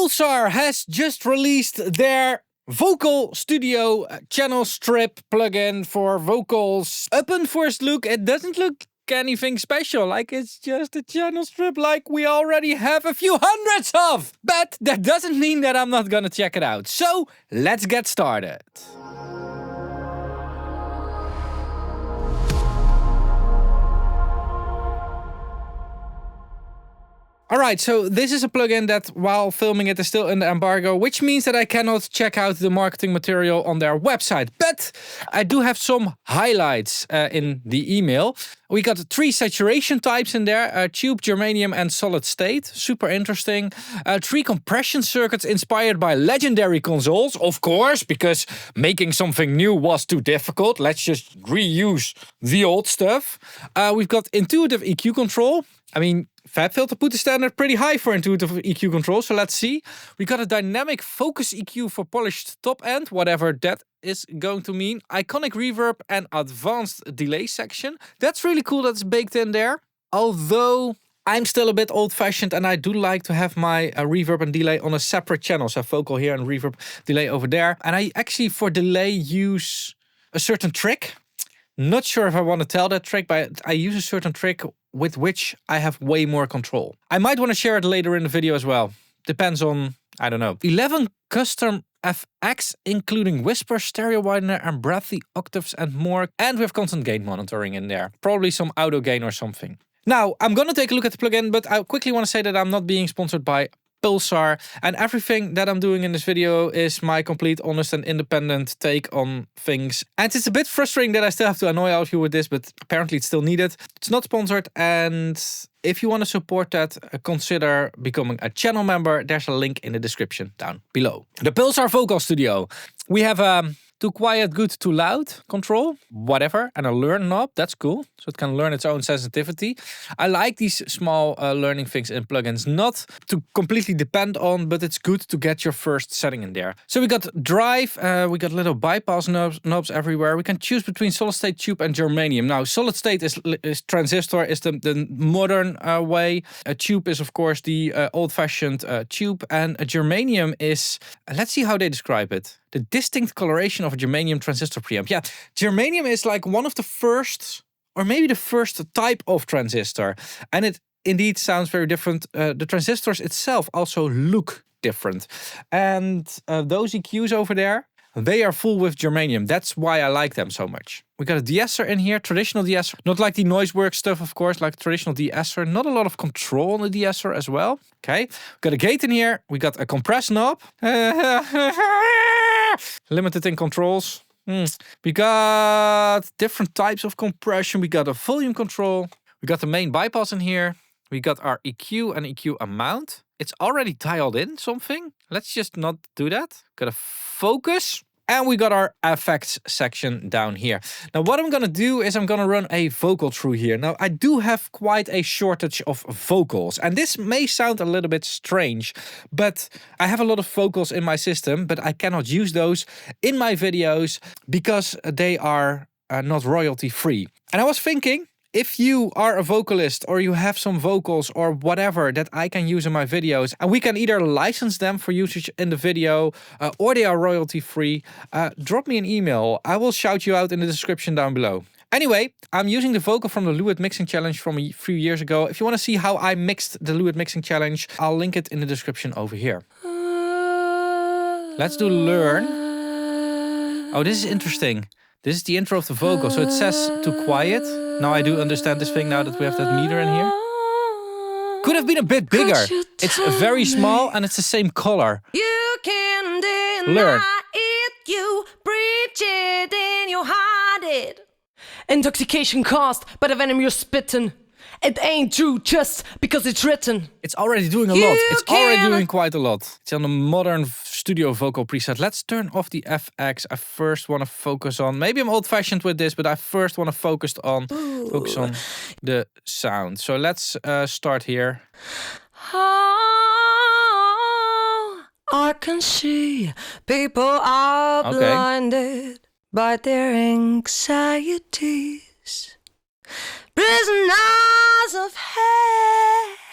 Pulsar has just released their Vocal Studio channel strip plugin for vocals. Upon first look, it doesn't look anything special, like it's just a channel strip like we already have a few hundreds of. But that doesn't mean that I'm not gonna check it out. So let's get started. Alright, so this is a plugin that while filming it is still under embargo, which means that I cannot check out the marketing material on their website. But I do have some highlights in the email. We got 3 saturation types in there, tube, germanium and solid state. Super interesting. 3 compression circuits inspired by legendary consoles, of course, because making something new was too difficult. Let's just reuse the old stuff. We've got intuitive EQ control. I mean, FabFilter put the standard pretty high for intuitive EQ control, so let's see. We got a dynamic focus EQ for polished top end, whatever that is going to mean. Iconic reverb and advanced delay section. That's really cool, that's baked in there. Although I'm still a bit old-fashioned and I do like to have my reverb and delay on a separate channel. So vocal here and reverb delay over there. And I actually, for delay, use a certain trick. Not sure if I want to tell that trick, but I use a certain trick with which I have way more control. I might want to share it later in the video as well. Depends on, I don't know. 11 custom FX, including whisper, stereo widener, and breathy octaves and more. And we have constant gain monitoring in there. Probably some auto gain or something. Now, I'm going to take a look at the plugin, but I quickly want to say that I'm not being sponsored by Pulsar, and everything that I'm doing in this video is my complete, honest and independent take on things. And it's a bit frustrating that I still have to annoy all of you with this, but apparently it's still needed. It's not sponsored, and if you want to support that, consider becoming a channel member. There's a link in the description down below. The Pulsar Vocal Studio. We have too quiet, good, too loud control, whatever, and a learn knob. That's cool, so it can learn its own sensitivity. I like these small learning things in plugins, not to completely depend on, but it's good to get your first setting in there. So we got drive, we got little bypass knobs everywhere. We can choose between solid state, tube and germanium. Now solid state is transistor, is the modern way. A tube is of course the old-fashioned tube, and a germanium is, let's see how they describe it. The distinct coloration of a germanium transistor preamp. Yeah, germanium is like one of the first, or maybe the first type of transistor. And it indeed sounds very different. The transistors itself also look different. And those EQs over there, they are full with germanium. That's why I like them so much. We got a de-esser in here, traditional de-esser. Not like the Noiseworks stuff, of course, like traditional de-esser. Not a lot of control on the de-esser as well. Okay, we got a gate in here. We got a compress knob. Limited in controls. We got different types of compression. We got a volume control. We got the main bypass in here. We got our EQ and EQ amount. It's already dialed in something. Let's just not do that. Got a focus. And we got our effects section down here. Now what I'm gonna do is I'm gonna run a vocal through here. Now I do have quite a shortage of vocals. And this may sound a little bit strange, but I have a lot of vocals in my system, but I cannot use those in my videos because they are not royalty free. And I was thinking, if you are a vocalist or you have some vocals or whatever that I can use in my videos, and we can either license them for usage in the video or they are royalty free, drop me an email. I will shout you out in the description down below. Anyway, I'm using the vocal from the Lewitt mixing challenge from a few years ago. If you want to see how I mixed the Lewitt mixing challenge, I'll link it in the description over here. Let's do learn. Oh, this is interesting. This is the intro of the vocal, so it says too quiet. Now I do understand this thing now that we have that meter in here. Could have been a bit bigger. It's very small and it's the same color. You can deny Learn. it, you preach it and you hide it. Intoxication caused by the venom you're spitting. It ain't true just because it's written. It's already doing a lot. It's already doing quite a lot. It's on the modern studio vocal preset. Let's turn off the FX. I first want to focus on, maybe I'm old-fashioned with this, but I first want to focus on the sound. So let's start here. Oh, I can see people are blinded by their anxieties. Prisoners of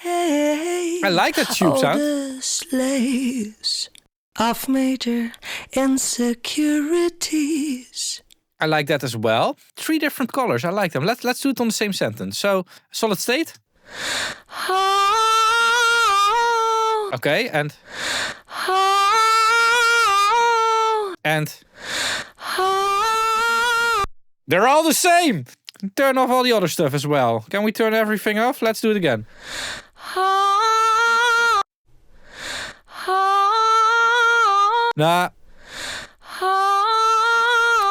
hate. I like that tube sound. The slaves of major insecurities. I like that as well. 3 different colors. I like them. Let's do it on the same sentence. So, solid state. Oh, Okay, and they're all the same. Turn off all the other stuff as well. Can we turn everything off? Let's do it again. Nah.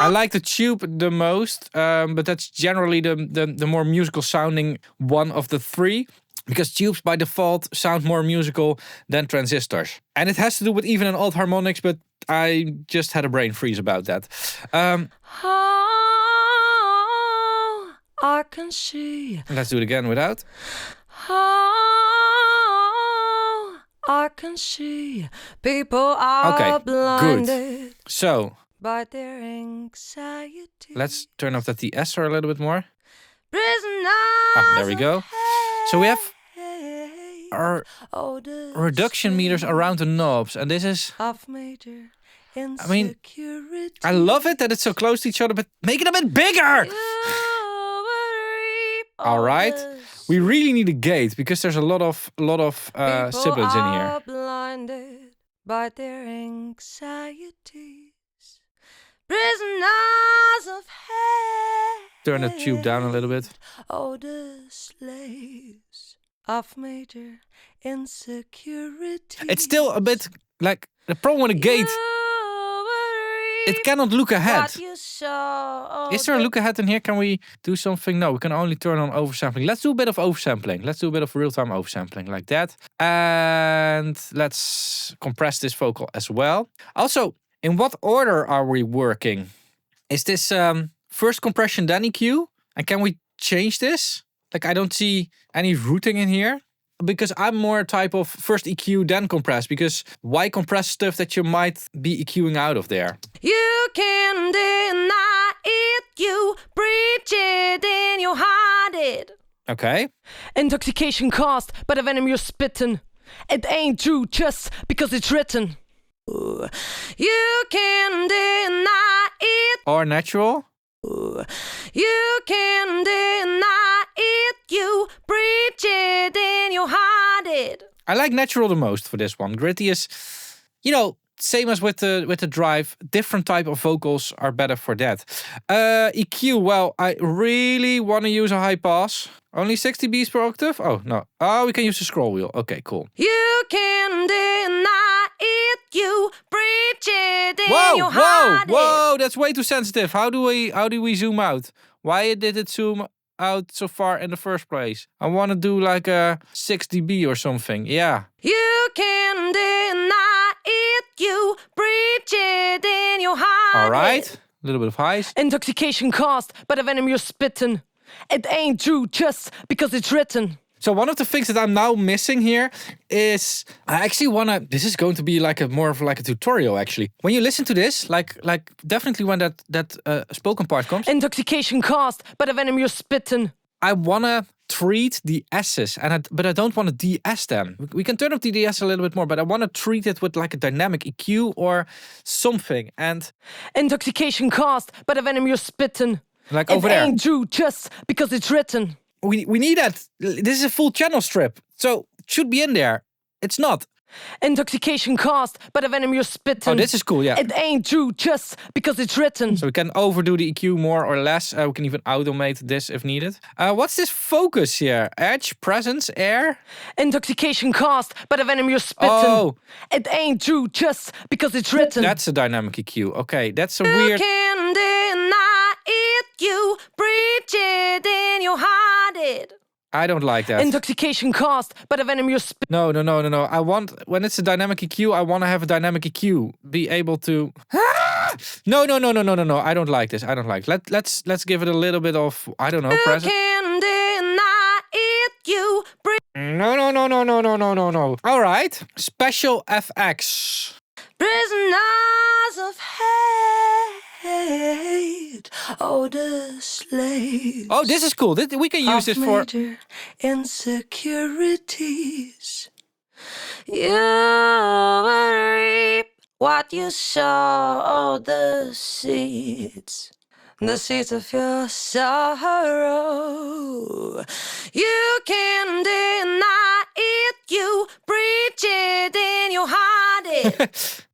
I like the tube the most, but that's generally the more musical sounding one of the 3. Because tubes by default sound more musical than transistors. And it has to do with even and odd harmonics, but I just had a brain freeze about that. I can see. Let's do it again without. I can see. People are blinded. Good. So, by their anxiety. Let's turn off that DS a little bit more. Prisoners. There we go. So we have our reduction meters around the knobs, and this is, I mean, I love it that it's so close to each other, but make it a bit bigger. All right, we really need a gate because there's a lot of siblings in here. Blinded by their anxieties, prisoners of hate. Turn the tube down a little bit. Oh, the slaves of major insecurity. It's still a bit like the problem with a gate. It cannot look ahead. Is there a look ahead in here? Can we do something? No, we can only turn on oversampling. Let's do a bit of oversampling. Let's do a bit of real-time oversampling like that. And let's compress this vocal as well. Also, in what order are we working? Is this first compression, then EQ? And can we change this? Like, I don't see any routing in here. Because I'm more a type of first EQ, then compress. Because why compress stuff that you might be EQing out of there? You can deny it, you preach it, then you hide it. Okay. Intoxication caused by the venom you're spitting. It ain't true just because it's written. You can deny it. Or natural. You can deny it, you preach it, then you hide it. I like natural the most for this one. Gritty is, you know, same as with the drive. Different type of vocals are better for that. EQ, well, I really want to use a high pass. Only 60 Bs per octave? Oh, no. Oh, we can use the scroll wheel. Okay, cool. You can deny it, you preach it, then you hide it. Whoa, that's way too sensitive. How do we zoom out? Why did it zoom out so far in the first place? I want to do like a 6 dB or something. Yeah. You can deny it, you preach it, then you hide it. All right. A little bit of highs. Intoxication caused by the venom you're spitting. It ain't true just because it's written. So one of the things that I'm now missing here is I actually wanna. This is going to be like more of a tutorial actually. When you listen to this, like definitely when that spoken part comes. Intoxication caused by the venom you're spitting. I wanna treat the S's, but I don't want to de-S them. We can turn up the de-S a little bit more, but I want to treat it with like a dynamic EQ or something. And intoxication caused by the venom you're spitting. Like over there. It ain't true just because it's written. We need that. This is a full channel strip, so it should be in there. It's not. Intoxication caused by the venom you're spitting. Oh, this is cool, yeah. It ain't true just because it's written. So we can overdo the EQ more or less. We can even automate this if needed. What's this focus here? Edge, presence, air? Intoxication caused by the venom you're spitting. Oh. It ain't true just because it's written. That's a dynamic EQ. Okay, that's a weird... You can deny it, you preach it, then you hide it. I don't like that. Intoxication caused by the venom you're spitting. No. I want, when it's a dynamic EQ, I want to have a dynamic EQ. Be able to... No. I don't like this. Let's give it a little bit of, I don't know, presence. You can deny it, you No. All right. Special FX. prisoners of hate. hate. Oh, the slaves. Oh, this is cool. We can use this for... Major insecurities. You will reap what you sow. Oh, the seeds of your sorrow. You can deny it, you preach it in your heart.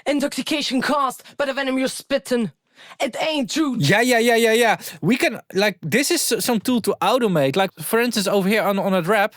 Intoxication caused by the venom you're spitting. It ain't true. Yeah. We can, like, this is some tool to automate. Like, for instance, over here on a rap.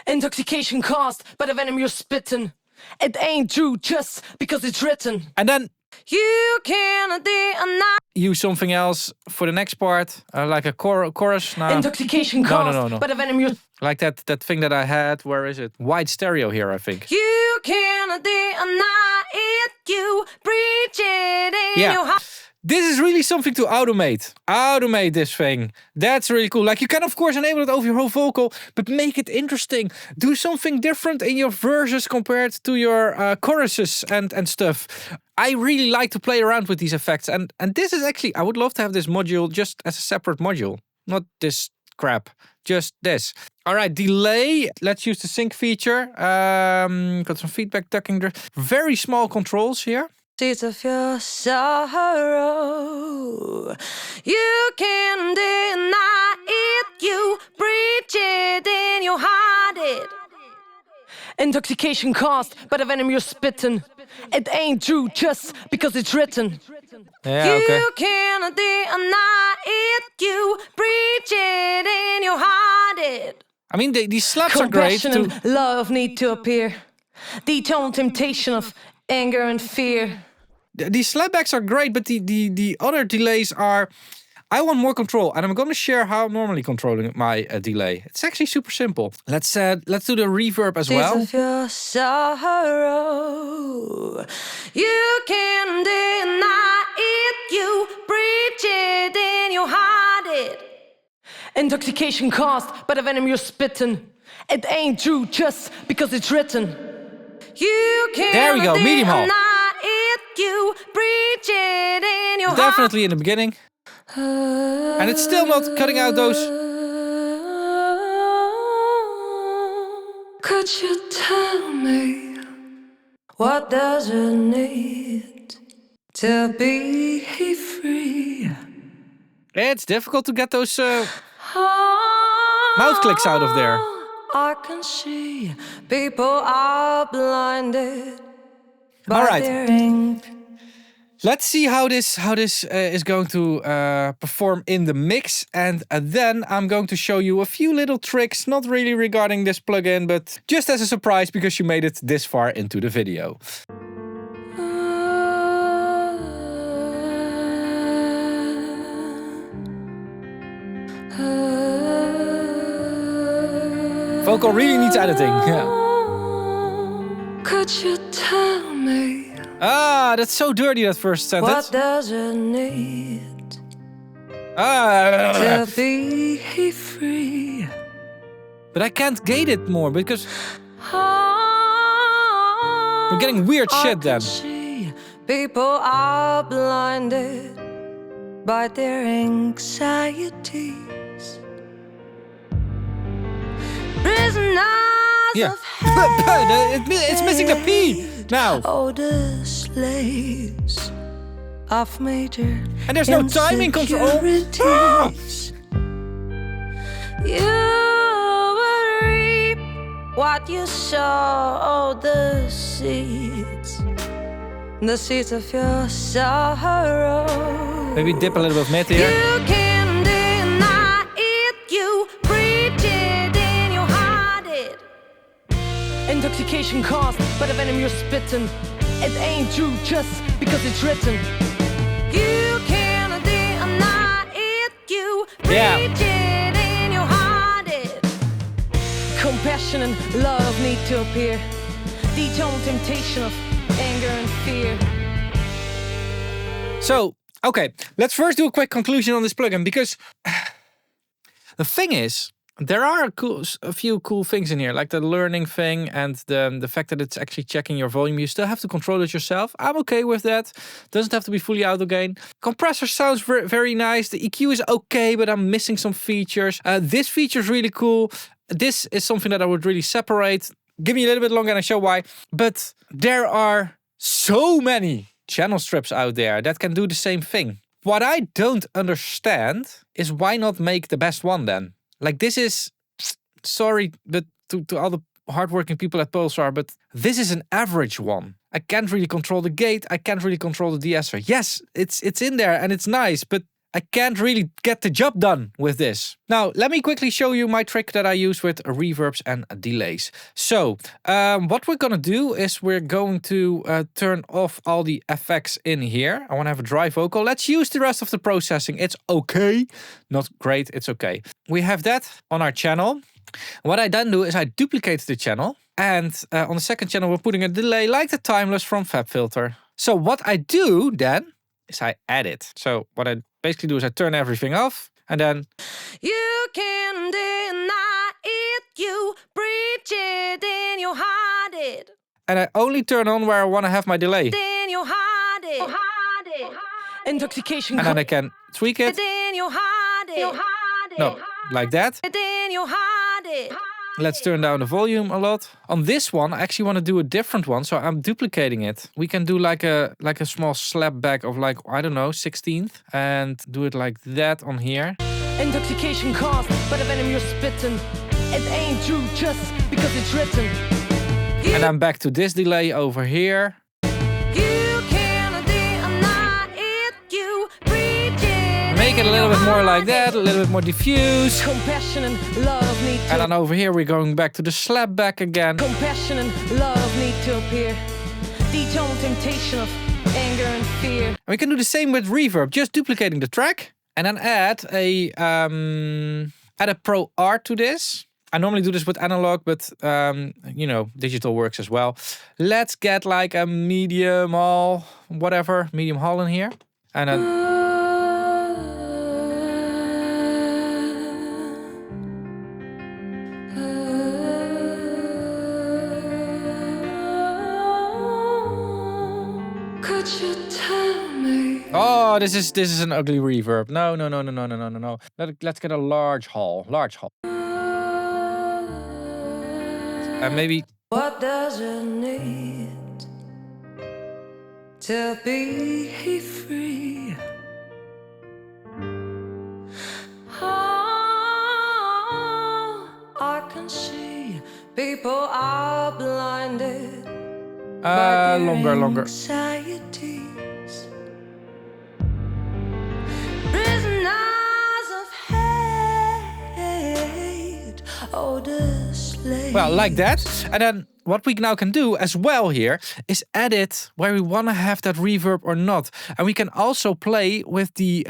Intoxication caused by the venom you're spitting. It ain't true just because it's written. And then you cannot deny. Use something else for the next part, like a chorus. No. Intoxication caused No. by the venom you're... Like that thing that I had. Where is it? Wide stereo here, I think. You cannot deny it. You preach it in your heart. This is really something to automate. Automate this thing. That's really cool. Like, you can, of course, enable it over your whole vocal, but make it interesting. Do something different in your verses compared to your choruses and stuff. I really like to play around with these effects. And this is actually, I would love to have this module just as a separate module. Not this crap. Just this. All right, delay. Let's use the sync feature. Got some feedback ducking. Very small controls here. Seeds of your sorrow. You can deny it. You preach it in your heart. Intoxication caused by the venom you're spitting. It ain't true just because it's written. Yeah, okay. You cannot deny it. You preach it in your heart. I mean, these slaps are great. Compassion and love need to appear. The eternal temptation of anger and fear. These slapbacks are great, but the other delays are... I want more control, and I'm going to share how I'm normally controlling my delay. It's actually super simple. Let's do the reverb as well. Of your sorrow. You can deny it. You preach it in your heart. Intoxication caused by the venom you're spitting. It ain't true just because it's written. You can There we go, medium hall. it. You preach it in your Definitely in the beginning. And it's still not cutting out those. Could you tell me what does it need to be free? It's difficult to get those mouth clicks out of there. I can see people are blinded by All right. their ink. Let's see how this is going to perform in the mix, and then I'm going to show you a few little tricks, not really regarding this plugin, but just as a surprise because you made it this far into the video. Vocal really needs editing. Yeah. Could you tell me? Ah, that's so dirty, that first sentence. What does it need to be free? But I can't gate it more because we're getting weird shit then. People are blinded by their anxieties. Prisoners of hell. It's missing the P now. Oh, the slaves of major. And there's no timing control. You will reap what you sow. Oh, the seeds of your sorrow. Maybe dip a little bit of mid here. You can deny it. You preach it in your heart. Intoxication caused by the venom you're spitting. It ain't true just because it's written. You cannot deny it. You preach it in your heart. Compassion and love need to appear. The eternal temptation of anger and fear. So, okay, let's first do a quick conclusion on this plugin, because the thing is, There are a few cool things in here, like the learning thing and the fact that it's actually checking your volume. You still have to control it yourself. I'm okay with that. Doesn't have to be fully auto gain. Compressor sounds very nice. The EQ is okay, but I'm missing some features. This feature is really cool. This is something that I would really separate. Give me a little bit longer and I show why. But there are so many channel strips out there that can do the same thing. What I don't understand is why not make the best one then? Like this is, sorry, but to all the hardworking people at Pulsar, but this is an average one. I can't really control the gate. I can't really control the de-esser. Yes, it's in there and it's nice, but I can't really get the job done with this. Now, let me quickly show you my trick that I use with reverbs and delays. So, what we're gonna do is we're going to turn off all the effects in here. I wanna have a dry vocal. Let's use the rest of the processing. It's okay. Not great, it's okay. We have that on our channel. What I then do is I duplicate the channel. And on the second channel, we're putting a delay like the Timeless from FabFilter. So what I do then is I add it. So what I basically do is I turn everything off and then You can deny it, you preach it, then you hide it. And I only turn on where I want to have my delay. Then you hide it. Intoxication. And then I can tweak it. Then you hide it. No, like that. Then you hide it. Let's turn down the volume a lot. On this one, I actually want to do a different one, so I'm duplicating it. We can do like a small slap back of like, I don't know, 16th. And do it like that on here. Intoxication caused by the venom you're spitting. It ain't true just because it's written. And I'm back to this delay over here. You can't deny it, you preach it. Make it a little bit more like that, a little bit more diffuse. Compassion and love need to. And then over here we're going back to the slap back again. Compassion and love need to appear. The eternal temptation of anger and fear. And we can do the same with reverb, just duplicating the track. And then add a Pro R to this. I normally do this with analog, but you know, digital works as well. Let's get like a medium hall, whatever, medium hall in here. And then Could you tell me? oh, this is an ugly reverb. No. Let's get a large hall. And maybe. What does it need to be free? Oh, I can see people are blinded. Longer. Anxieties. Prisoners of hate. Oh, the slave. Well, like that. And then what we now can do as well here is edit where we want to have that reverb or not. And we can also play with the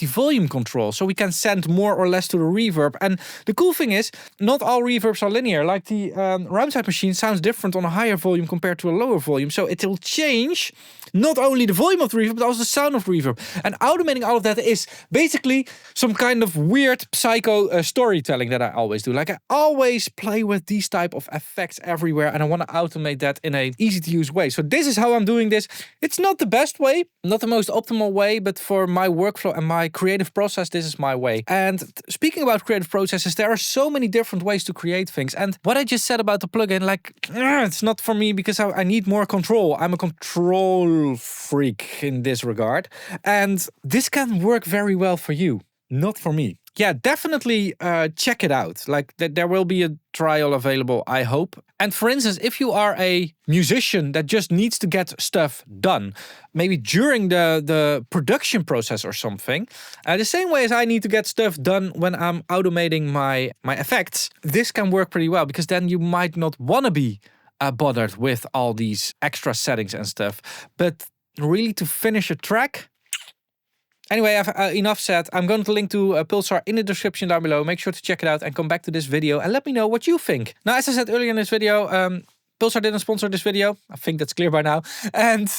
volume control. So we can send more or less to the reverb. And the cool thing is, not all reverbs are linear. Like the Roundside machine sounds different on a higher volume compared to a lower volume. So it will change not only the volume of the reverb, but also the sound of reverb. And automating all of that is basically some kind of weird psycho storytelling that I always do. Like I always play with these type of effects everywhere, and I want to automate that in a easy to use way. So this is how I'm doing this. It's not the best way, not the most optimal way, but for my workflow and my creative process, this is my way. And speaking about creative processes, there are so many different ways to create things. And what I just said about the plugin, like, it's not for me because I need more control. I'm a control freak in this regard. And this can work very well for you, not for me. Yeah, definitely check it out. Like there will be a trial available, I hope. And for instance, if you are a musician that just needs to get stuff done, maybe during the production process or something, the same way as I need to get stuff done when I'm automating my effects, this can work pretty well because then you might not want to be bothered with all these extra settings and stuff. But really to finish a track. Anyway, I've enough said. I'm going to link to Pulsar in the description down below. Make sure to check it out and come back to this video and let me know what you think. Now, as I said earlier in this video, Pulsar didn't sponsor this video. I think that's clear by now. And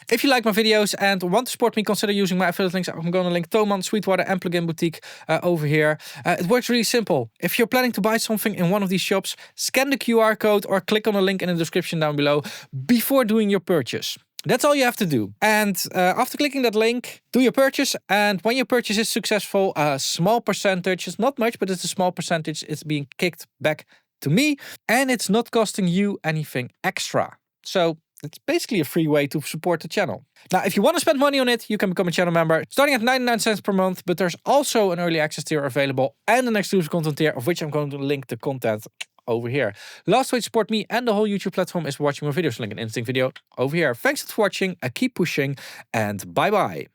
if you like my videos and want to support me, consider using my affiliate links. I'm going to link Thomann, Sweetwater and Plugin Boutique over here. It works really simple. If you're planning to buy something in one of these shops, scan the QR code or click on the link in the description down below before doing your purchase. That's all you have to do. And after clicking that link, do your purchase. And when your purchase is successful, a small percentage, it's not much, but it's a small percentage, it's being kicked back to me, and it's not costing you anything extra. So it's basically a free way to support the channel. Now, if you want to spend money on it, you can become a channel member starting at 99 cents per month, but there's also an early access tier available and an exclusive content tier, of which I'm going to link the content over here. Last way to support me and the whole YouTube platform is watching my videos. Link an interesting video over here. Thanks for watching, keep pushing, and bye-bye.